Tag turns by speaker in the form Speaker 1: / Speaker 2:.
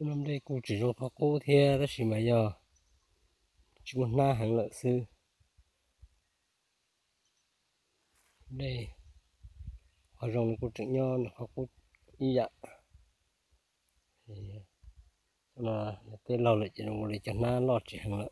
Speaker 1: năm đây cô chỉ cho cô thì đó chỉ mà giờ chỉ một na hàng lợi sư đây ở trong cô trứng nho họ cô y dạ thì là tên lâu lại chỉ là một lấy cho na lọt chỉ hàng lợi